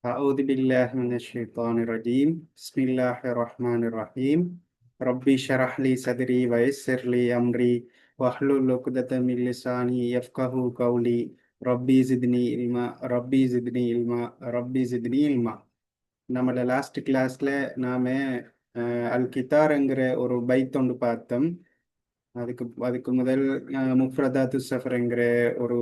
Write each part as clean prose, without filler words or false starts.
أعوذ بالله من الشيطان الرجيم بسم الله الرحمن الرحيم ربي اشرح لي صدري ويسر لي أمري واحلل عقدة من لساني يفقهوا قولي ربي زدني علما ربي زدني علما ربي زدني علما நம்மளோட லாஸ்ட் கிளாஸ்ல நாம அல் கித்தார்ங்கிற ஒரு பைத் ஒன்று பார்த்தோம். அதுக்கு அதுக்கு முதல் முஃப்ரதாத்து சஃபர்ங்கிற ஒரு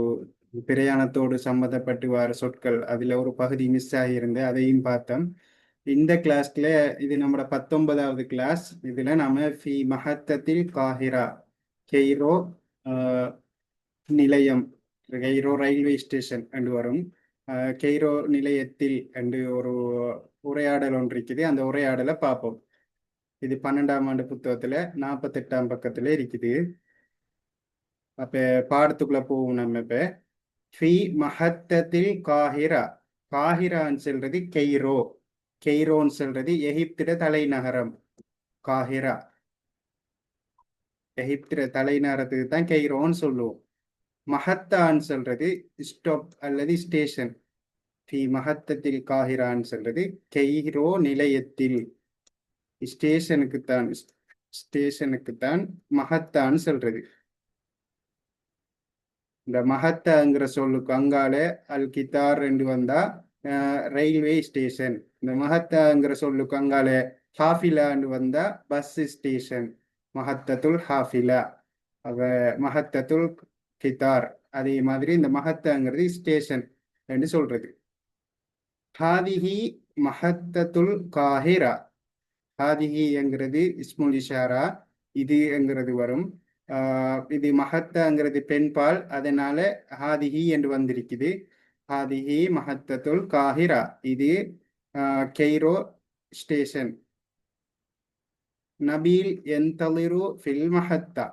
பிரயாணத்தோடு சம்மந்தப்பட்டு வர சொற்கள் அதுல ஒரு பகுதி மிஸ் ஆகியிருந்து அதையும் பார்த்தோம். இந்த கிளாஸ்ல இது நம்மளோட 19வது கிளாஸ். இதுல நாம ஃபி மஹத்தத்தில் காஹிரா கெய்ரோ நிலையம் கெய்ரோ ரயில்வே ஸ்டேஷன் என்று வரும். கெய்ரோ நிலையத்தில் என்று ஒரு உரையாடல் ஒன்று இருக்குது. அந்த உரையாடலை பார்ப்போம். இது 12ஆம் ஆண்டு புத்தகத்துல 48ஆம் பக்கத்துல இருக்குது. அப்ப பாடத்துக்குள்ள போவோம். நம்ம இப்ப ஃபி மஹத்தத்தில் காஹிரா, காஹிரான்னு சொல்றது கெய்ரோ, கெய்ரோன்னு சொல்றது எகிப்திட தலைநகரம். காஹிரா எகிப்திட தலைநகரத்துக்கு தான் கெய்ரோன்னு சொல்லுவோம். மஹத்தான்னு சொல்றது ஸ்டாப் அல்லது ஸ்டேஷன். ஃபி மஹத்தத்தில் காஹிரான்னு சொல்றது கெய்ரோ நிலையத்தில், ஸ்டேஷனுக்குத்தான் மஹத்தான்னு சொல்றது. இந்த மஹத்தாங்கிற சொல்லுக்கு அங்கால அல் கித்தார் என்று வந்தா ரயில்வே ஸ்டேஷன். இந்த மஹத்தாங்கிற சொல்லுக்கு அங்கால ஹாஃபிலான்னு வந்தா பஸ் ஸ்டேஷன். மஹத்தத்துல் ஹாஃபிலா, அவ மஹத்தத்துல் கித்தார். அதே மாதிரி இந்த மஹத்தாங்கிறது ஸ்டேஷன் என்று சொல்றது. ஹாதிஹி மஹத்தத்துல் காஹிரா, ஹாதிஹி என்கிறது இஸ்முல் இஷாரா, இது என்கிறது வரும். இது மஹத்தாங்கிறது பெண்பால், அதனால ஹாதிஹி என்று வந்திருக்குது. ஹாதிஹி மஹத்தத்துல் காஹிரா, இது கெய்ரோ ஸ்டேஷன். நபீல் என்தலிரு ஃபில் மஹத்தா,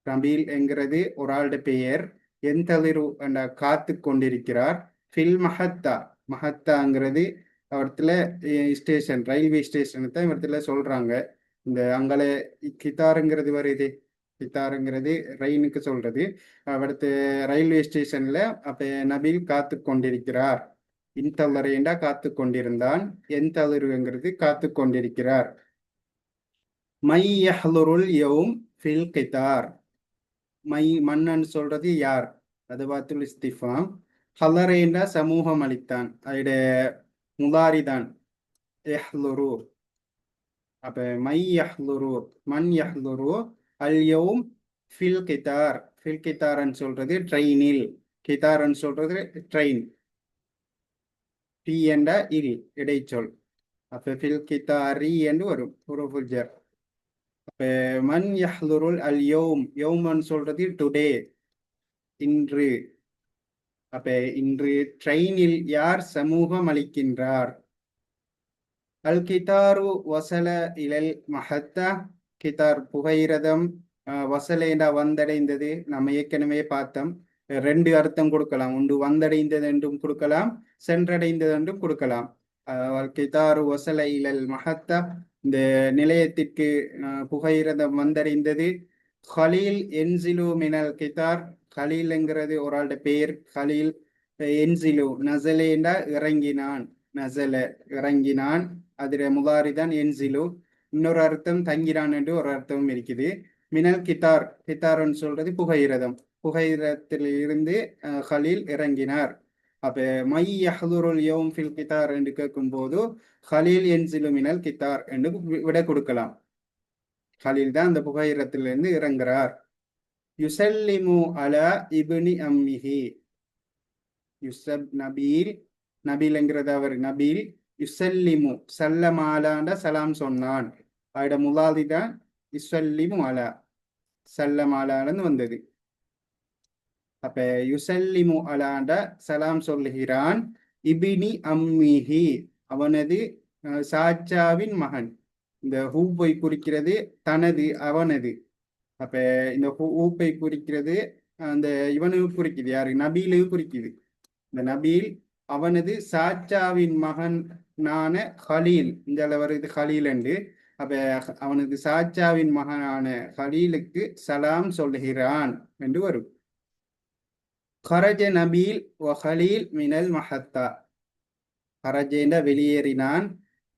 நபீல் என்கிறது ஒரு ஆளுடைய பெயர். என்தலிரு என்ற காத்து கொண்டிருக்கிறார். ஃபில் மஹத்தா, மஹத்தாங்கிறது அவர்த்துல ஸ்டேஷன், ரயில்வே ஸ்டேஷன் தான் இவர்த்துல சொல்றாங்க. இந்த அங்கல கித்தாருங்கிறது வருது, கித்தாருங்கிறது ரெயினுக்கு சொல்றது. அடுத்து ரயில்வே ஸ்டேஷன்ல அப்ப நபீல் காத்து கொண்டிருக்கிறார். இன்தல்லரேண்டா காத்து கொண்டிருந்தான், என்தலருங்கிறது காத்து கொண்டிருக்கிறார். மை யஹ்லுருல் யௌம் ஃபில் கித்தார், மை மன்னன் சொல்றது யார், அது பாத்துல் இஸ்திஃபாம். ஹலரேண்டா சமூகம் அளித்தான், அதோடைய முலாரிதான் யஹ்லுரு. அப்ப மை யஹ்லுரு, மன் யஹ்லுரு அல் யௌம் ஃபில் கித்தார். ஃபில் கித்தார்ன்னு சொல்றது ட்ரெயினில், கித்தார்ன்னு சொல்றது ட்ரெயின். பி என்ற இல் இடைச்சொல். அப்ப ஃபில் கித்தாரி என்று வரும் ஹுரூஃபுல் ஜர். அப்ப மன் யஹ்லுருல் அல் யௌம், யௌமன் சொல்றது டுடே, இன்று. அப்ப இன்று ட்ரெயினில் யார் சமூகம் அளிக்கின்றார். அல் கிதாரு வசல இலல் மஹத்தா, கிதார் புகையிரதம், வசலேண்டா வந்தடைந்தது. நம்ம ஏற்கனவே பார்த்தோம், ரெண்டு அர்த்தம் கொடுக்கலாம். ஒன்று வந்தடைந்தது என்றும் கொடுக்கலாம், சென்றடைந்தது என்றும் கொடுக்கலாம். அல் கிதாரு வசல இலல் மஹத்தா, இந்த நிலையத்திற்கு புகையிரதம் வந்தடைந்தது. ஹலீல் என்சிலு மினல் கிதார், ஹலீல்ங்கிறது ஒரு ஆளுடைய பெயர். ஹலீல் என்சிலு நசலேண்டா இறங்கினான், நசல இறங்கினான், அதுல முதாரிதான் என்சிலு. இன்னொரு அர்த்தம் தங்கினான் என்று ஒரு அர்த்தமும் இருக்குது. மினல் கித்தார், கித்தார்ன்னு சொல்றது புகையிரதம், புகையிரத்தில் இருந்து ஹலீல் இறங்கினார். அப்ப மை யஹ்துருல் யௌம் ஃபில் கித்தார் என்று கேட்கும் போது ஹலீல் என்சிலு மினல் கித்தார் என்று விட கொடுக்கலாம். ஹலீல் தான் அந்த புகையிரத்திலிருந்து இறங்குறார். யுசல்லிமு அலா இப்னி அம்மிஹி, யுசப் நபீல், நபீல்ங்கிறது அவர் நபீல். யுசல்லிமு சல்லமாலாண்ட சலாம் சொன்னான், அவட முலாதிதான் யுசல்லிமு அலா, சல்லமாலான்னு வந்தது. அப்ப யுசல்லிமு அலாண்ட சலாம் சொல்லுகிறான். இபினி அம்மிஹி, அவனது சாச்சாவின் மகன். இந்த ஹூப்பை குறிக்கிறது தனது, அவனது. அப்ப இந்த ஹூப்பை குறிக்கிறது அந்த இவனுக்கு குறிக்குது, யாரு, நபீலுக்கு குறிக்குது. இந்த நபீல் அவனது சாச்சாவின் மகனான ஹலீல், இந்த வருது ஹலீல் என்று. அப்ப அவனது சாச்சாவின் மகனான ஹலீலுக்கு சலாம் சொல்லுகிறான் என்று வரும். خرج نبيل وخليل من المحطة. ஹரஜேண்ட வெளியேறினான்.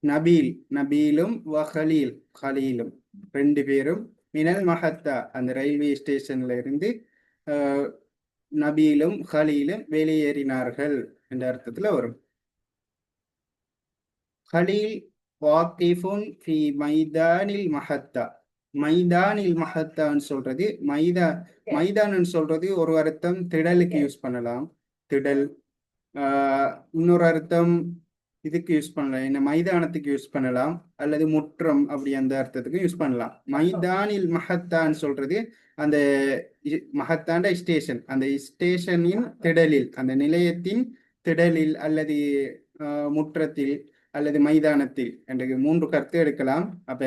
நபீல் நபீலும் ஹலீல் ஹலீலும் ரெண்டு பேரும் மினல் மஹத்தா அந்த ரயில்வே ஸ்டேஷன்ல இருந்து நபீலும் ஹலீலும் வெளியேறினார்கள் என்ற அர்த்தத்துல வரும். ஹலீல் வாக்கிஃபுன் ஃபி மைதானில் மஹத்தா. மைதானில் மஹத்தான்னு சொல்றது மைதான்னு சொல்றது ஒரு அர்த்தம் திடலுக்கு யூஸ் பண்ணலாம். திடல். இன்னொரு அர்த்தம் இதுக்கு யூஸ் பண்ணலாம், என்ன மைதானத்துக்கு யூஸ் பண்ணலாம், அல்லது முற்றம் அப்படி அந்த அர்த்தத்துக்கு யூஸ் பண்ணலாம். மைதானில் மஹத்தான்னு சொல்றது அந்த மஹத்தாண்ட ஸ்டேஷன், அந்த ஸ்டேஷனின் திடலில், அந்த நிலையத்தின் திடலில் அல்லது முற்றத்தில் அல்லது மைதானத்தில் என்று மூன்று கருத்து எடுக்கலாம். அப்ப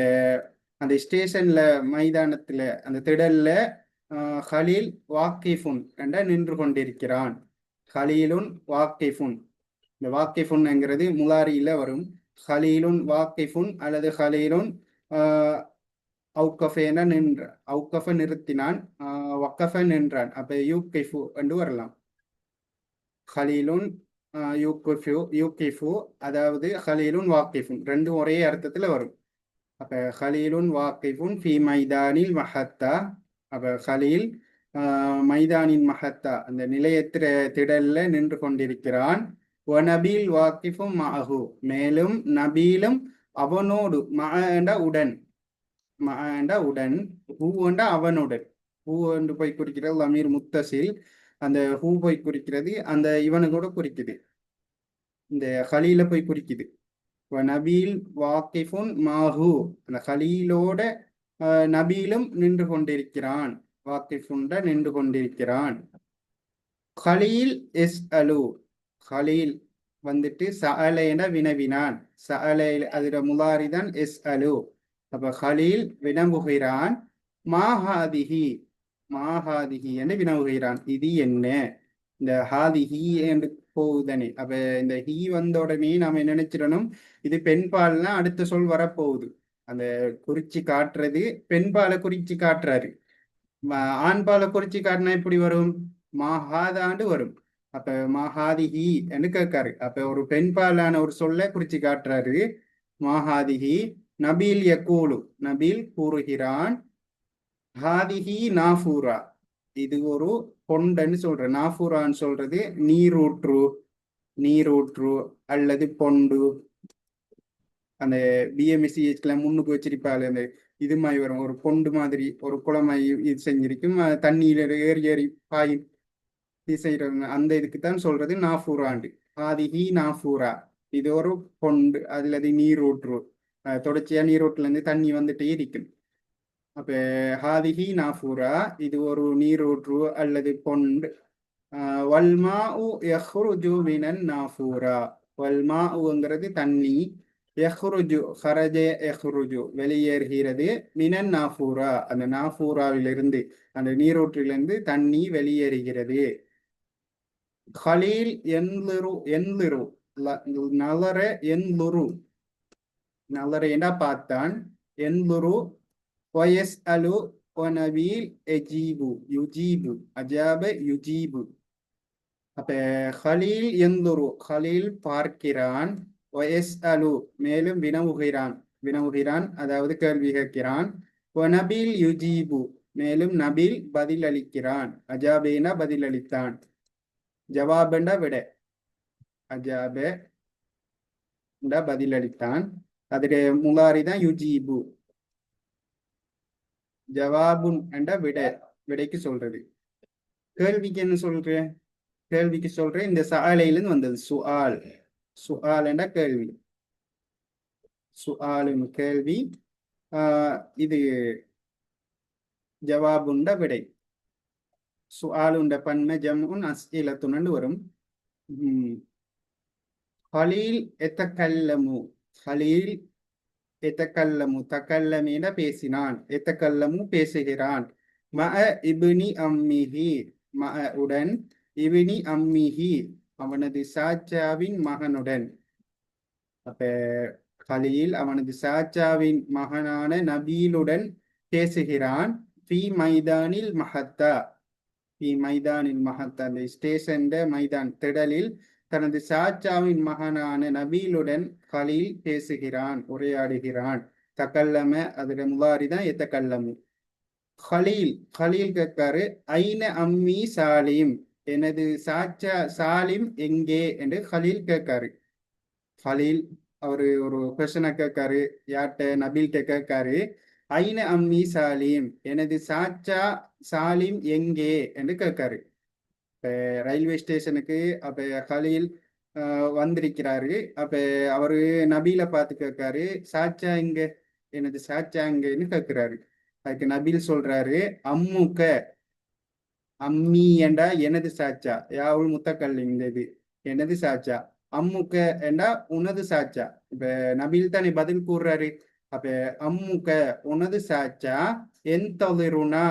அந்த ஸ்டேஷன்ல மைதானத்துல அந்த திடல்ல ஹலீல் வாக்கிஃபுன் என்ற நின்று கொண்டிருக்கிறான். ஹலீலுன் வாக்கிஃபுன். இந்த வாக்கிஃபுன்ங்கிறது முலாரியில வரும். ஹலீலுன் வாக்கிஃபுன் அல்லது ஹலீலுன் அவுக்கஃபேன நின்ற, அவுக்கஃப நிறுத்தினான், வக்கஃப நின்றான். அப்ப யூக்கிஃபு என்று வரலாம். ஹலீலுன் யூக்கிஃபு அதாவது ஹலீலுன் வாக்கிஃபுன் ரெண்டும் ஒரே அர்த்தத்துல வரும். அப்ப ஹலீலுன் வாக்கிஃபுன் ஃபி மைதானில் மஹத்தா. அப்ப ஹலீல் மைதானின் மஹத்தா அந்த நிலையத்திர திடல்ல நின்று கொண்டிருக்கிறான். நபீல் வாக்கிஃபும் மஅஹு மேலும் நபீலும் அவனோடு, மஅண்ட உடன், மஅண்ட உடன், ஹூண்ட அவனுடன். ஹூ என்று போய் குறிக்கிறது அமீர் முத்தசில். அந்த ஹூ போய் குறிக்கிறது அந்த இவனு கூட குறிக்குது, இந்த ஹலீல போய் குறிக்குது. நபீல் வாக்கிஃபுன் மாஹு அந்த ஹலீலோட நபீலும் நின்று கொண்டிருக்கிறான், வாக்கிஃபுண்ட நின்று கொண்டிருக்கிறான். ஹலீல் எஸ் அலு. ஹலீல் வந்துட்டு சஅலைன வினவினான். சஅலை அதுல முலாரிதான் எஸ் அலு. அப்ப ஹலீல் வினவுகிறான். மாஹாதிஹி மாஹாதிஹி என்று வினவுகிறான், இது என்ன. இந்த ஹாதிஹி என்று போகுதனே. அப்ப இந்த ஹீ வந்த உடனே நாம நினைச்சிடணும் இது பெண்பால்னா அடுத்த சொல் வரப்போகுது. அந்த குறிச்சி காட்டுறது பெண்பாலை குறிச்சி காட்டுறாரு. ஆண்பாலை குறிச்சி காட்டினா எப்படி வரும், மாஹாதாண்டு வரும். அப்ப மாஹாதிஹி என்று கேட்காரு. அப்ப ஒரு பெண்பாலான ஒரு சொல்ல குறிச்சி காட்டுறாரு, மாஹாதிஹி. நபீல் யக்கூலு நபீல் கூறுகிறான். ஹாதிஹி நாஃபூரா இது ஒரு பொண்டன்னு சொல்ற. நாஃபூரான்னு சொல்றது நீரூற்று, நீரூற்று அல்லது பொண்டு. அந்த பிஎம்சிஹெச்ல முன்னுக்கு வச்சிருப்பாரு அந்த இது மாதிரி வரும், ஒரு பொண்டு மாதிரி ஒரு குளமாய் இது செஞ்சிருக்கும், தண்ணியில ஏறி ஏறி பாயும் செய்யறது. அந்த இதுக்கு தான் சொல்றது நாஃபூராண்டு. ஆதிஹி நாஃபூரா இது ஒரு பொண்டு அல்லது நீரூற்று, தொடர்ச்சியா நீரூற்றுல இருந்து தண்ணி வந்துட்டே இருக்கும். அப்ப ஹாதிஹி நாஃபூரா இது ஒரு நீரூற்று அல்லது பொண்டு. வல்மா உ யஹ்ருஜு மினன் நாஃபூரா. வல்மாங்கிறது தண்ணி, யஹ்ருஜு ஹரஜ யஹ்ருஜு வெளியேறுகிறது, மினன் நாஃபூரா அந்த நாஃபூராவிலிருந்து அந்த நீரூற்றிலிருந்து தண்ணி வெளியேறுகிறது. ஹலீல் என்லிரு என்லிரு நலர என்லுரு நலர என்ன பார்த்தான். என்லுரு வயஸ் அலு நபீல் எஜீபு யுஜீபு அஜாப யுஜீபு. அப்ப ஹலீல் என்லுரு ஹலீல் பார்க்கிறான், வயஸ் அலு மேலும் வினவுகிறான், வினவுகிறான் அதாவது கேள்வி கேட்கிறான். நபீல் யுஜீபு மேலும் நபீல் பதில் அளிக்கிறான், அஜாபேனா பதில் அளித்தான், ஜவாபண்டா விட, அஜாப பதில் அளித்தான். அதுக்கு முலாரிதான் யுஜீபு. ஜவாபுன் என்ற விட, விடைக்கு சொல்றது. கேள்விக்கு என்ன சொல்றேன், கேள்விக்கு சொல்றேன் இந்த சாலையிலிருந்து வந்தது சுஆல். சுஆல் என்ற கேள்வி, சுஆலும் கேள்வி, இது ஜவாபுண்ட விடை. சுஆலுண்ட பன்மை ஜம்உன் அஸ்இலத்துன்னு வரும். ஹலீல் எத்தகல்லமு ஹலீல் எத்தகல்லமு தகல்லமீன பேசினான், எத்தகல்லமு பேசுகிறான். மஅ இப்னி அம்மிஹி மஅ உடன், இப்னி அம்மிஹி அவனது சாச்சாவின் மகனுடன். அப்ப ஹலீல் அவனது சாச்சாவின் மகனான நபீலுடன் பேசுகிறான். ஃபி மைதானில் மஹத்தா, ஃபி மைதானில் மஹத்தா அந்த ஸ்டேஷன் மைதான் திடலில், தனது சாச்சாவின் மகனான நபீலுடன் கலீல் பேசுகிறான், உரையாடுகிறான். தக்கல்லம அதுல முலாரி தான் எத்தக்கல்லமு. கலீல் கலீல் கேட்காரு, ஐன அம்மி சாலிம், எனது சாச்சா சாலிம் எங்கே என்று கலீல் கேட்காரு. கலீல் அவரு ஒரு கொஸ்டனை கேட்காரு, யார்கிட்ட? நபீல்கிட்ட கேட்காரு. ஐன அம்மி சாலிம், எனது சாச்சா சாலிம் எங்கே என்று கேட்காரு. இப்ப ரயில்வே ஸ்டேஷனுக்கு அப்ப கலீல் வந்திருக்கிறாரு. அப்ப அவரு நபீல பார்த்து கேட்காரு, சாச்சா எங்க, எனது சாச்சா எங்கன்னு கேட்கிறாரு. அதுக்கு நபீல் சொல்றாரு, அம்முக்க, அம்மி என்றா எனது சாச்சா, யாவுல் முத்தக்கல்லிம் இது எனது சாச்சா. அம்முக்க என்றா உனது சாச்சா. இப்ப நபீல் தானே பதில் கூறுறாரு. அப்ப அம்முக்க உனது சாச்சா என் தொழிருனா,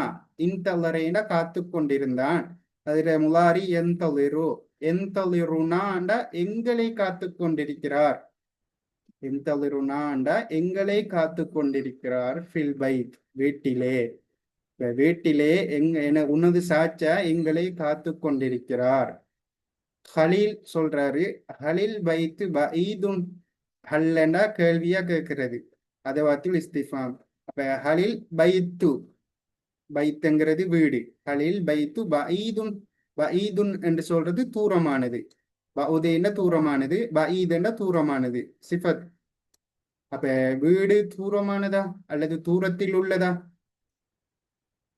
இன்தொலரைனா காத்து கொண்டிருந்தான். அதுல முலாரி என் தொழிரு, என் தொழிருனாண்டா எங்களை காத்து கொண்டிருக்கிறார். என் தொழிருனாண்டா எங்களை காத்து கொண்டிருக்கிறார். ஃபில் பைத் வீட்டிலே. வீட்டிலே உனது சாச்சா எங்களை காத்து கொண்டிருக்கிறார். ஹலீல் சொல்றாரு, ஹலில் பைத்து பஈதுன். ஹல்லண்டா கேள்வியா கேட்கிறது, அதவாத்தில் இஸ்திஃபாம். அப்ப ஹலில் பைத்து, பைத்துங்கிறது வீடு. ஹலில் பைத்து பஈதுன், பஈதுன் என்று சொல்றது தூரமானது. பஉதேன தூரமானது, பஈதென்ற தூரமானது சிஃபத். அப்ப வீடு தூரமானதா அல்லது தூரத்தில் உள்ளதா?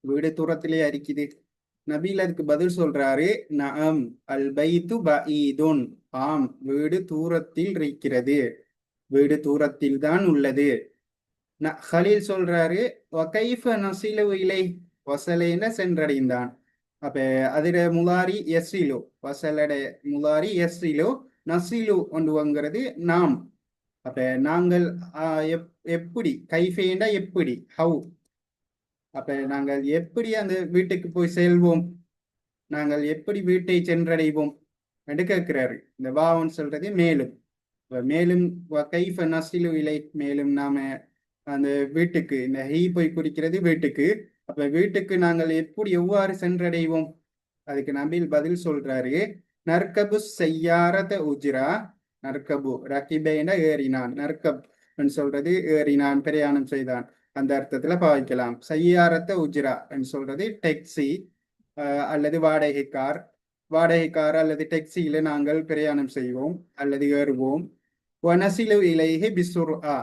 வீடு தூரத்திலே இருக்குது. நபீல் அதுக்கு பதில் சொல்றாரு, நஅம் அல் பைத்து பஈதுன், ஆம் வீடு தூரத்தில் இருக்கிறது, வீடு தூரத்தில் தான் உள்ளது. ஹலீல் சொல்றாரு, வகைஃப நசிலு இலை, வசலேன சென்றடைந்தான். அப்ப அதுல முலாரி எஸ்ஸிலோ, வசலட முலாரி எஸ்ஸிலோ, நசிலு ஒன்றுங்கிறது நாம். அப்ப நாங்கள் எப்படி, கைஃபேண்டா எப்படி, ஹவு. அப்ப நாங்கள் எப்படி அந்த வீட்டுக்கு போய் செல்வோம், நாங்கள் எப்படி வீட்டை சென்றடைவோம் என்று கேட்கிறாரு. இந்த வாவன் சொல்றது மேலும். மேலும் கைஃப நசிலு இலை, மேலும் நாம அந்த வீட்டுக்கு, இந்த ஹீ போய் குறிக்கிறது வீட்டுக்கு. அப்ப வீட்டுக்கு நாங்கள் எப்படி எவ்வாறு சென்றடைவோம்? அதுக்கு நபீல் பதில் சொல்றாரு, நற்கபு செய்யாரத உஜ்ரா. நற்கபு ரகிபேன ஏறினான், நற்கப் சொல்றது ஏறினான், பிரயாணம் செய்தான், அந்த அர்த்தத்துல பாவிக்கலாம். செய்யாரத்த உஜ்ரா சொல்றது டெக்ஸி அல்லது வாடகை கார். வாடகை கார் அல்லது டெக்ஸியில நாங்கள் பிரயாணம் செய்வோம் அல்லது ஏறுவோம். வனசிலு இலைஹி பிசுர்ஆ,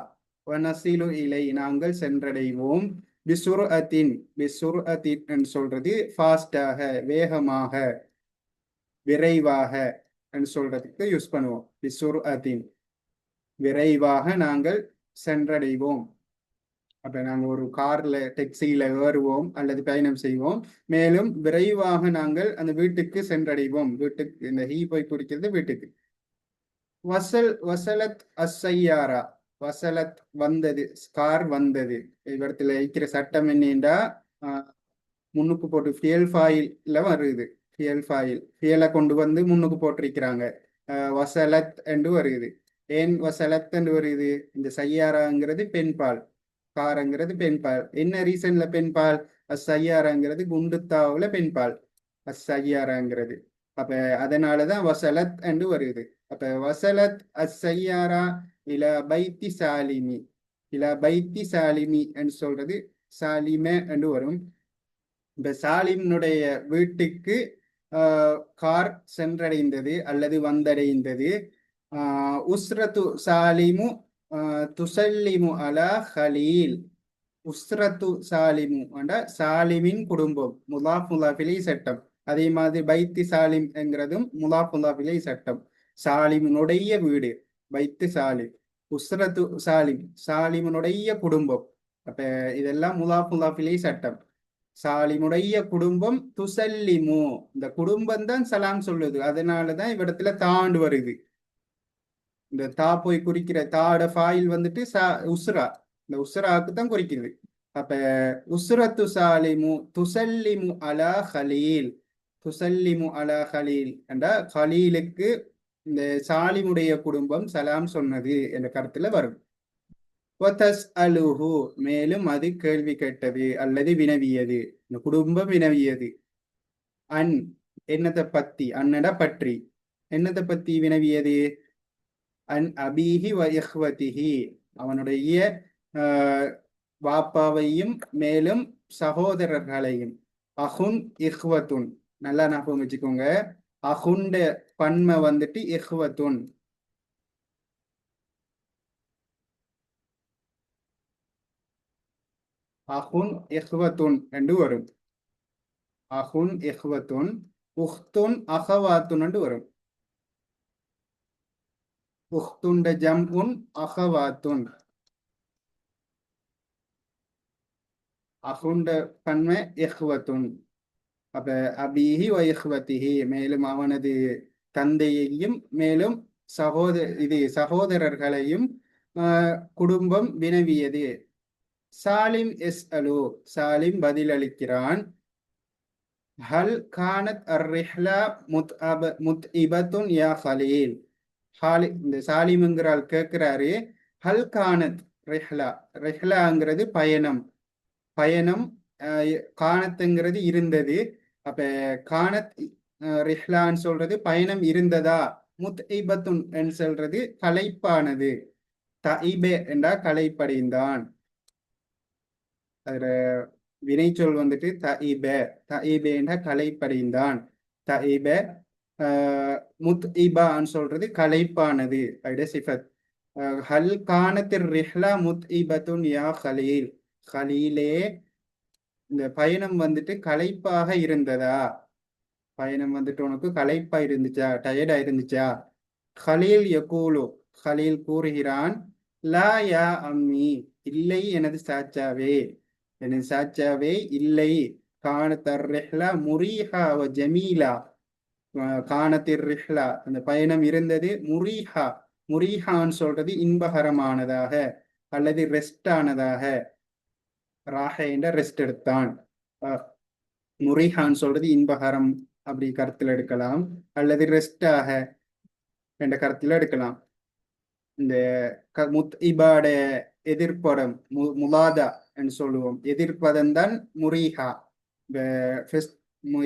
வனசிலு இலை நாங்கள் சென்றடைவோம். பிசுர் அத்தின், பிசுர் அத்தின் சொல்றது ஃபாஸ்டாக, வேகமாக, விரைவாக சொல்றதுக்கு யூஸ் பண்ணுவோம். பிசுர் அத்தின், விரைவாக நாங்கள் சென்றடைவோம். அப்ப நாங்கள் ஒரு கார்ல டெக்ஸியில ஏறுவோம் அல்லது பயணம் செய்வோம். மேலும் விரைவாக நாங்கள் அந்த வீட்டுக்கு சென்றடைவோம். வீட்டுக்கு, இந்த ஹீ போய் குறிக்கிறது வீட்டுக்கு. வசலத் அஸ்ஸையாரா, வசலத் வந்தது, கார் வந்தது. இவரத்துல இருக்கிற சட்டம் என்னண்டா, முன்னுக்கு போட்டு ஃபியல் ஃபாயில்ல வருது. ஃபியல் ஃபாயில், ஃபியலை கொண்டு வந்து முன்னுக்கு போட்டிருக்கிறாங்க. வசலத் என்று வருது. ஏன் வசலத் என்று வருது? இந்த சையாராங்கிறது பெண்பால், காரங்கிறது பெண்பால். என்ன ரீசன்ல பெண்பால்? அஸ்ஸையாராங்கிறது குண்டுத்தாவுல பெண்பால், அஸ்ஸையாராங்கிறது. அப்ப அதனாலதான் வசலத் என்று வருது. அப்ப வசலத் அஸ்ஸையாரா இல பைத்தி சாலிமி, இல பைத்தி சாலிமி என்று சொல்றது சாலிமே என்று வரும். இந்த சாலிம்னுடைய வீட்டுக்கு கார் சென்றடைந்தது அல்லது வந்தடைந்தது. உஸ்ரத்து சாலிமு துசல்லிமு அலா ஹலீல். உஸ்ரத்து சாலிமு என்ற சாலிமின் குடும்பம், முலாஃப் முலாஃபிலை சட்டம். அதே மாதிரி பைத்தி சாலிம் என்கிறதும் முலாஃப் முலாஃபிலை சட்டம். சாலிமினுடைய வீடு பைத்து சாலிம், உஸ்ரத்து சாலிம் சாலிமினுடைய குடும்பம். அப்ப இதெல்லாம் முலாஃப் முலாஃபிலை சட்டம். சாலிமுடைய குடும்பம், துசல்லிமு இந்த குடும்பம் தான் சலாம் சொல்லுது. அதனாலதான் இவ்விடத்துல தாண்டு வருது. இந்த தா போய் குறிக்கிற தாட ஃபாயில் வந்துட்டு உஸ்ரா, இந்த உஸ்ராக்கு தான் குறிக்கிறது. அப்ப உஸ்ரத்து சாலிமு துசல்லிமு அலா ஹலீல், துசல்லிமு அலா ஹலீல் என்ற ஹலீலுக்கு இந்த சாலிமுடைய குடும்பம் சலாம் சொன்னது என்ற கருத்துல வரும். அலுஹு மேலும் அது கேள்வி கேட்டது அல்லது வினவியது, இந்த குடும்பம் வினவியது. அன் என்னத்தை பத்தி, அன்னட பற்றி. என்னத்தை பத்தி வினவியது? அன் அபீஹி வ இஹ்வதிஹி, அவனுடைய வாப்பாவையும் மேலும் சகோதரர்களையும். அஹுன் இஹ்வத்துன், நல்லா ஞாபகம் வச்சுக்கோங்க. அஹுண்ட பன்மை வந்துட்டு இஹ்வத்துன். அஹுன் இஹ்வத்துன் என்று வரும். அஹுன் இஹ்வத்துன். உஹ்துன் அஹவாத்துன் என்று வரும். உஹ்துண்ட ஜம்உன் அஹவாத்துன். அஹுண்ட பன்மை இஹ்வத்துன். அப்ப அபீஹி வ இஹ்வதிஹி, மேலும் அவனது தந்தையையும் மேலும் சகோதரர்களையும் குடும்பம் வினவியது. சாலிம் எஸ் அலு, சாலிம் பதிலளிக்கிறான். ஹல் கானத் அர்ரிஹ்லா முத்இபத்துன் யா ஹலீல். இந்த சாலிம்ங்கிறால் கேட்கிறாரு, ஹல் கானத் ரிஹ்லா, ரிஹ்லாங்கிறது பயணம். பயணம் கானத்துங்கிறது இருந்தது. அப்ப கானத் ரிஹ்லான்னு சொல்றது பயணம் இருந்ததா. முத்இபத்துன் சொல்றது களைப்பானது. தஇபே என்றா களைப்படைந்தான். அதுல வினைச்சொல் வந்துட்டு தஇப. தஇபே என்ற களைப்படைந்தான். தஇப. முத்இபான்னு சொல்றது களைப்பானது. அப்படியே சிஃபத். ஹல் கானத்திர் ரிஹ்லா முத்இபத்துன் யா ஹலீல். ஹலீலே, இந்த பயணம் வந்துட்டு களைப்பாக இருந்ததா. பயணம் வந்துட்டு உனக்கு களைப்பா இருந்துச்சா, டயர்டா இருந்துச்சா. ஹலீல் யகூலு, ஹலீல் கூறுகிறான். லா யா அம்மி, இல்லை எனது சாச்சாவே, எனது சாச்சாவே இல்லை. கானத்தர் ரிஹ்லா முரீஹா வ ஜமீலா. கானத்திர் ரிஹ்லா, அந்த பயணம் இருந்தது. முரீஹா, முரீஹான்னு சொல்றது இன்பகரமானதாக அல்லது ரெஸ்ட் ஆனதாக. ராஹ என்ற ரெஸ்ட் எடுத்தான். முரிஹான் சொல்றது இன்பகரம், அப்படி கருத்துல எடுக்கலாம். அல்லது ரெஸ்டாக என்ற கருத்துல எடுக்கலாம். இந்த முத்இபாட எதிர்ப்படம் முலாதா என்று சொல்லுவோம். எதிர்ப்பதம் தான் முரீஹா. இந்த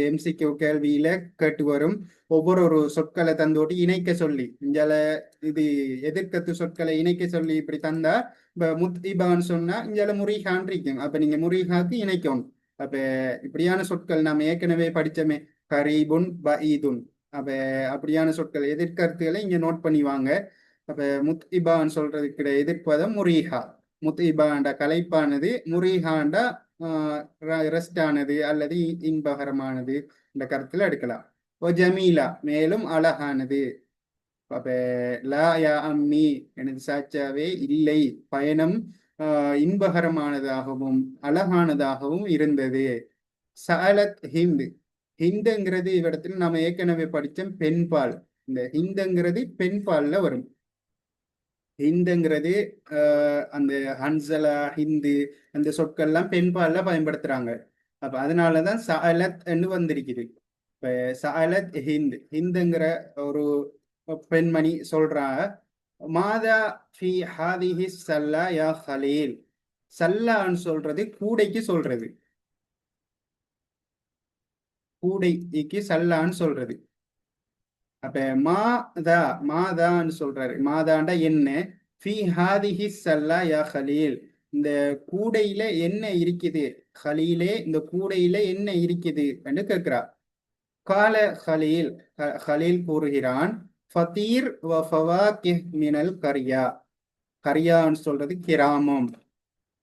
எம்சிக்யூ கேள்வியில கேட்டு வரும். ஒவ்வொரு சொற்களை தந்தோட்டி இணைக்க சொல்லி, இங்கால இது எதிர்க்கத்து சொற்களை இணைக்க சொல்லி இப்படி தந்தா, இப்ப முத்இபான்னு சொன்னா இங்கால முரீஹான் இருக்கும். அப்ப நீங்க முரீஹாக்கு இணைக்கணும். அப்ப இப்படியான சொற்கள் நாம ஏற்கனவே படிச்சோமே, கரீபுன் பஈதுன். அப்ப அப்படியான சொற்கள் எதிர்கருத்துக்களை இங்க நோட் பண்ணி வாங்க. அப்ப முத்இபான்னு சொல்றதுக்கு எதிர்ப்பதம் முரீஹா. முத்இபாண்ட கலைப்பானது, முரீஹாண்டா ரெஸ்ட் ஆனது அல்லது இன்பகரமானது இந்த கருத்துல எடுக்கலாம். ஓ ஜமீலா, மேலும் அழகானது. அப்ப லா யா அம்மி, எனது சாச்சாவே இல்லை, பயணம் இன்பகரமானதாகவும் அழகானதாகவும் இருந்தது. சஅலத் ஹிந்த், ஹிந்துங்கிறது இவ்விடத்துல நாம ஏற்கனவே படித்தோம் பெண்பால். இந்த ஹிந்துங்கிறது பெண்பால்ல வரும். ஹிந்துங்கிறது அந்த ஹன்சலா ஹிந்து அந்த சொற்கள்லாம் பெண்பால்ல பயன்படுத்துறாங்க. அப்ப அதனாலதான் சஅலத் என்று வந்திருக்குது. இப்ப சஅலத் ஹிந்த், ஹிந்துங்கிற ஒரு பெண்மணி சொல்றா. மாதா ஃபி ஹாதிஹி சல்லா யா ஹலீல். சல்லான்னு சொல்றது கூடைக்கு சொல்றது. கூடைக்கு சல்லான்னு சொல்றது. அப்ப மாதா, மாதான்னு சொல்றாரு. மாதாண்டா என்ன. ஃபி ஹாதிஹி சல்லா யா ஹலீல், இந்த கூடையில என்ன இருக்குது. ஹலீலே, இந்த கூடையில என்ன இருக்குது என்று கேட்கிறா. கால ஹலீல், ஹலீல் கூறுகிறான். ஃபதீர் வ ஃபவாகிஹ் மினல் கரியா. கரியான்னு சொல்றது கிராமம்,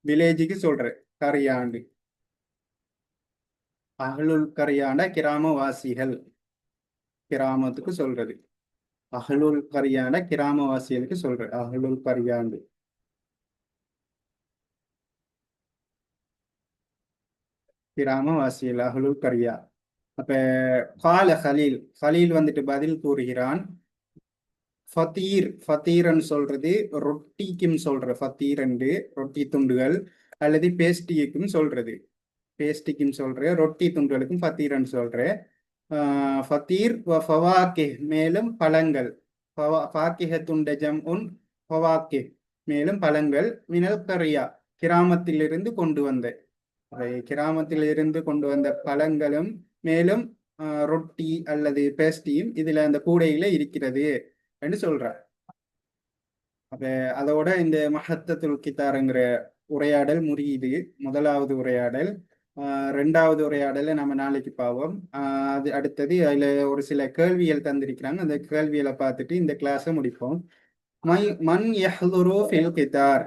வில்லேஜுக்கு சொல்ற கரியாண்டு. அகலுல் கரியாண்டா கிராமவாசிகள், கிராமத்துக்கு சொல்றது. அகலுல் கரியாண்ட கிராமவாசிகளுக்கு சொல்ற. அகலுல் கரியாண்டு கிராமவாசிகள், அகலுல் கரியா. அப்ப கால ஹலீல், ஹலீல் வந்துட்டு பதில் கூறுகிறான். ஃபதீர், ஃபதீர்ன்னு சொல்றது ரொட்டிக்கும் சொல்ற. ஃபதீர் என்று ரொட்டி துண்டுகள் அல்லது பேஸ்டிக்கும் சொல்றது. பேஸ்டிக்கும் சொல்ற, ரொட்டி துண்டுகளுக்கும் ஃபதீர்ன்னு சொல்ற. ஃபதீர் வ ஃபவாகிஹ், மேலும் பழங்கள். ஃபாகிஹத்துன் ஜம்உன் ஃபவாகிஹ், மேலும் பழங்கள். மினல் கரியா, கிராமத்திலிருந்து கொண்டு வந்த, கிராமத்தில் இருந்து கொண்டு வந்த பழங்களும் மேலும் ரொட்டி அல்லது பேஸ்டியும் இதுல அந்த கூடையில இருக்கிறது என்று சொல்றார். அப்ப அதோட இந்த மஹத்தத்துல் கித்தாருங்கிற உரையாடல் முடியுது. முதலாவது உரையாடல். ரெண்டாவது உரையாடலை நம்ம நாளைக்கு பார்ப்போம். அது அடுத்தது அதுல ஒரு சில கேள்விகள் தந்திருக்கிறாங்க. அந்த கேள்விகளை பார்த்துட்டு இந்த கிளாஸை முடிப்போம். மன் யஹ்லுரு ஃபில் கித்தார்.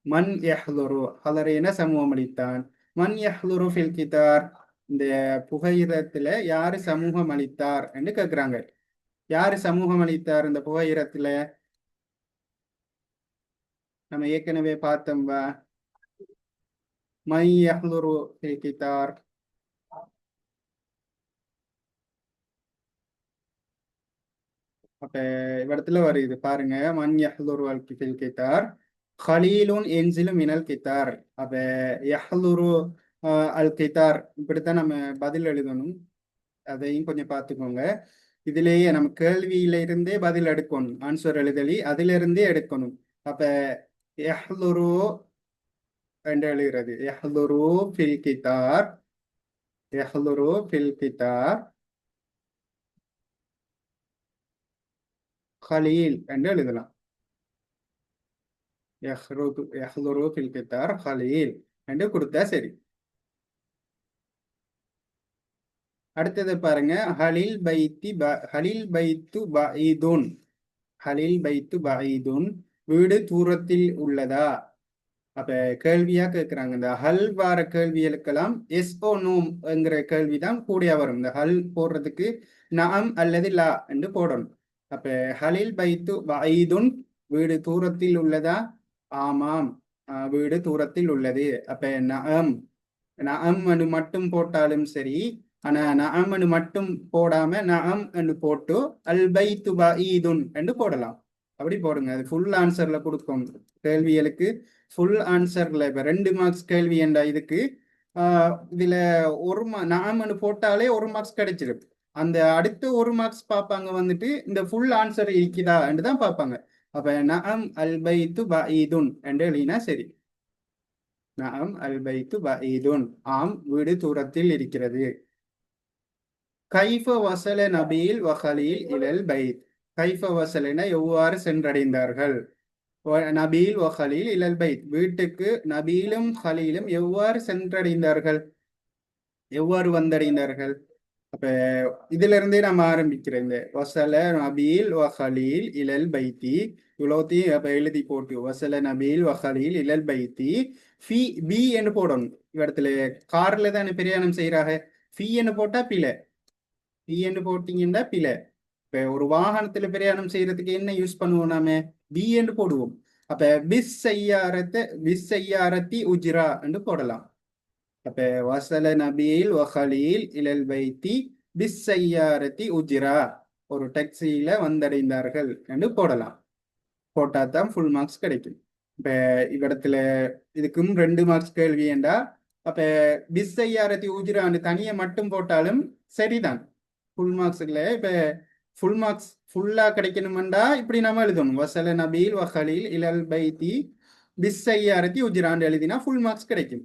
மன் யஹ்லுரு ஹலரேன சமூகம் அளித்தான். மன் யஹ்லுரு ஃபில் கித்தார், இந்த புகையிரத்துல யாரு சமூகம் அளித்தார் என்று கேட்கிறாங்க. யாரு சமூகம் அளித்தார் இந்த புகையிரத்துல? நம்ம ஏற்கனவே பார்த்தோம்பா. மன் யஹ்லுரு ஃபில் கித்தார். அப்ப இடத்துல வருது பாருங்க. மன் யஹ்லுரு அல் ஃபில் கித்தார் ஹலீலுன் என்சிலும் மினல் கித்தார். அப்ப யஹ்லுரு அல் கித்தார் இப்படித்தான் நம்ம பதில் எழுதணும். அதையும் கொஞ்சம் பார்த்துக்கோங்க. இதுலேயே நம்ம கேள்வியில இருந்தே பதில் எடுக்கணும். ஆன்சர் எழுதலி அதுல இருந்தே எடுக்கணும். அப்ப யஹ்லுரு என்று எழுதுறது யஹ்லுரு ஃபில் கித்தார். யஹ்லுரு ஃபில் கித்தார் ஹலீல் என்று எழுதலாம். யஹ்லுரு ஃபில் கித்தார் ஹலீல் என்று கொடுத்தா சரி. அடுத்தது பாருங்க. ஹலில் பைத்து பஈதுன். ஹலில் பைத்து பஈதுன், வீடு தூரத்தில் உள்ளதா? அப்ப கேள்வியா கேட்கிறாங்க. இந்த ஹல் வார கேள்விகளுக்கெல்லாம் எஸ் ஓ நோங்கிற கேள்விதான் கூடிய வரும். இந்த ஹல் போடுறதுக்கு நாம் அல்லது லா என்று போடணும். அப்ப ஹலில் பைத்து பஈதுன், வீடு தூரத்தில் உள்ளதா? ஆமாம், வீடு தூரத்தில் உள்ளது. அப்ப நஅம், நஅம் என்று மட்டும் போட்டாலும் சரி. ஆனா நஅம் என்று மட்டும் போடாம நஅம் என்று போட்டு அல் பைத்து பஈதுன் என்று போடலாம். அப்படி போடுங்க. அது ஃபுல் ஆன்சர்ல கொடுக்கும். கேள்விகளுக்கு ஃபுல் ஆன்சர்ல இப்ப 2 மார்க்ஸ் கேள்வி என்ற இதுக்கு இதுல ஒரு நஅம்னு போட்டாலே 1 மார்க்ஸ் கிடைச்சிடும். அந்த அடுத்த 1 மார்க்ஸ் பார்ப்பாங்க வந்துட்டு இந்த ஃபுல் ஆன்சர் இருக்குதா என்று தான் பார்ப்பாங்க. அப்ப நஅம் அல் பைத்து பஈதுன் என்று எழுதினா சரி. நஅம் அல் பைத்து பஈதுன், ஆம் வீடு தூரத்தில் இருக்கிறது. கைஃப வசல நபீல் வஹலீல் இலல் பைத். கைஃப வசலன எவ்வாறு சென்றடைந்தார்கள்? நபீல் வஹலீல் இலல் பைத், வீட்டுக்கு நபீலும் ஹலீலும் எவ்வாறு சென்றடைந்தார்கள்? எவ்வாறு வந்தடைந்தார்கள்? அப்ப இதுல இருந்தே நம்ம ஆரம்பிக்கிறேன். இந்த வசல நபீல் வஹலீல் இலல் பைத்தி இவ்வளோத்தையும் அப்ப எழுதி போட்டு வசல நபீல் வஹலீல் இலல் பைத்தி ஃபி பி என்று போடணும். இடத்துல கார்ல தான் பிரயாணம் செய்யறாங்க. ஃபி என்று போட்டா பிழை. பி என்று போட்டீங்கன்னா பிழை. இப்ப ஒரு வாகனத்துல பிரயாணம் செய்யறதுக்கு என்ன யூஸ் பண்ணுவோம்? நாம பி என்று போடுவோம். அப்ப பிஸ் செய்யாரத்தி உஜ்ரா என்று போடலாம். அப்ப வசல நபீல் வஹலீல் இலல் பைத்தி பிஸ் செய்யாரத்தி உஜ்ரா, ஒரு டாக்ஸியில வந்தடைந்தார்கள் என்று போடலாம். போட்டா தான் ஃபுல் மார்க்ஸ் கிடைக்கும். இப்ப இவ்விடத்துல இதுக்கும் 2 மார்க்ஸ் கேள்வி என்றா அப்ப பிஸ் செய்யாரத்தி உஜ்ரான்னு தனியை மட்டும் போட்டாலும் சரிதான். ஃபுல் மார்க்ஸ் இல்லை. இப்ப ஃபுல் மார்க்ஸ் ஃபுல்லா கிடைக்கணும்டா இப்படி நம்ம எழுதணும். வசல நபீல் வஹலீல் இலல் பைத்தி பிஸ் செய்யாரத்தி உஜ்ரான்னு எழுதினா ஃபுல் மார்க்ஸ் கிடைக்கும்.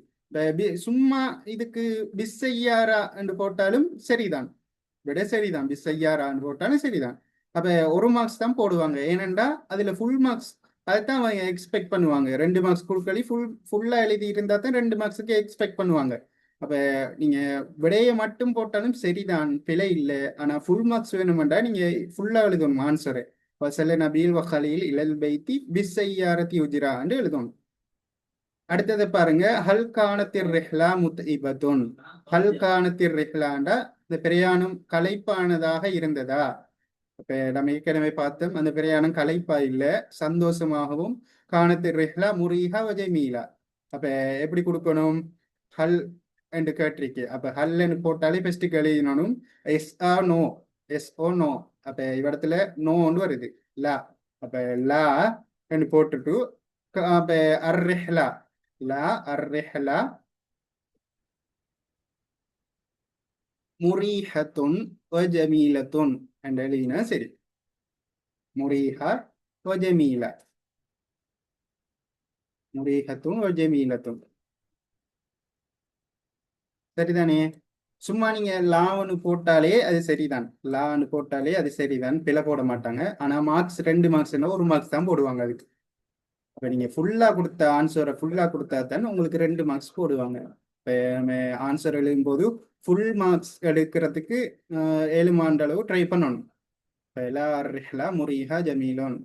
சும்மா இதுக்கு பிஸ் செய்யாரா என்று போட்டாலும் சரிதான். விட சரிதான். பிஸ் செய்யாரான்னு போட்டாலும் சரிதான். அப்ப 1 மார்க்ஸ் தான் போடுவாங்க. ஏனென்றா அதுல ஃபுல் மார்க்ஸ் அதைத்தான் அவங்க எக்ஸ்பெக்ட் பண்ணுவாங்க. 2 மார்க்ஸ் குழுக்களி ஃபுல்லா எழுதி இருந்தா தான் 2 மார்க்ஸுக்கு எக்ஸ்பெக்ட் பண்ணுவாங்க. அப்ப நீங்க விடையை மட்டும் போட்டாலும் சரிதான், பிழை இல்லை. ஆனா ஃபுல் மார்க்ஸ் வேணுமெண்டா நீங்க ஃபுல்லா எழுதணும் ஆன்சரு. வசல நபீல் வஹலீல் இலல் பைத்தி பிஸ் செய்யாரத்தி உஜ்ரா என்று எழுதணும். அடுத்தது பாருங்க. ஹல் கானத்திர் ரிஹ்லா முத்இபத்துன். ஹல் கானத்திர் ரிஹ்லாண்டா இந்த பிரயாணம் களைப்பானதாக இருந்ததா? அப்ப நம்ம ஏற்கனவே பார்த்தோம் அந்த பிரயாணம் களைப்பா இல்ல, சந்தோஷமாகவும். கானத்திர் ரிஹ்லா முரீஹா வஜமீலா. அப்ப எப்படி கொடுக்கணும்? ஹல் என்று கேட்டிருக்கு. அப்ப ஹல்ன்னு போட்டாலே ஃபர்ஸ்ட் எழுதணும் எஸ் ஆ நோ. Yes or no. அப்ப இவ்விடத்துல நோன்னு வருது லா. அப்ப லா என்று போட்டுட்டு அப்ப அர் ரிஹ்லா, லா அர் ரிஹ்லா முரீஹத்துன் வஜமீலத்துன் என்று எழுதினா சரி. முரீஹா வஜமீலா, முரீஹத்துன் வஜமீலத்துன் சரிதானே? சும்மா நீங்க லான்னு போட்டாலே அது சரிதான், லான்னு போட்டாலே அது சரிதான், பிழை போட மாட்டாங்க. ஆனா மார்க்ஸ் 2 மார்க்ஸ் என்ன 1 மார்க்ஸ் தான் போடுவாங்க அதுக்கு. அப்ப நீங்க ஃபுல்லா கொடுத்த ஆன்சரை ஃபுல்லா கொடுத்தா தான் உங்களுக்கு 2 மார்க்ஸ் போடுவாங்க. இப்போ நம்ம ஆன்சர் எழுதும் போது ஃபுல் மார்க்ஸ் எடுக்கிறதுக்கு 7 மாண்ட அளவு ட்ரை பண்ணணும். இப்போ எல்லா ரிஹ்லா முரீஹா ஜமீலோன்,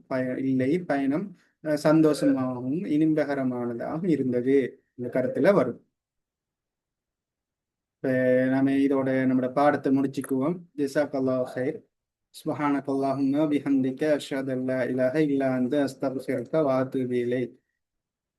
இல்லை பயணம் சந்தோஷமாகவும் இனிம்பகரமானதாகவும் இருந்தது, இந்த கருத்துல வரும். இப்போ நாம இதோட நம்மளோட பாடத்தை முடிச்சுக்குவோம். ஜஸாக்கல்லாஹு ஹைர். சுப்ஹானக்கல்லாஹும்ம பிஹம்திக அஷ்ஹது அல்லா இலாஹ இல்லா அன்த அஸ்தக்ஃபிருக்க வ அத்தூபு இலைக்.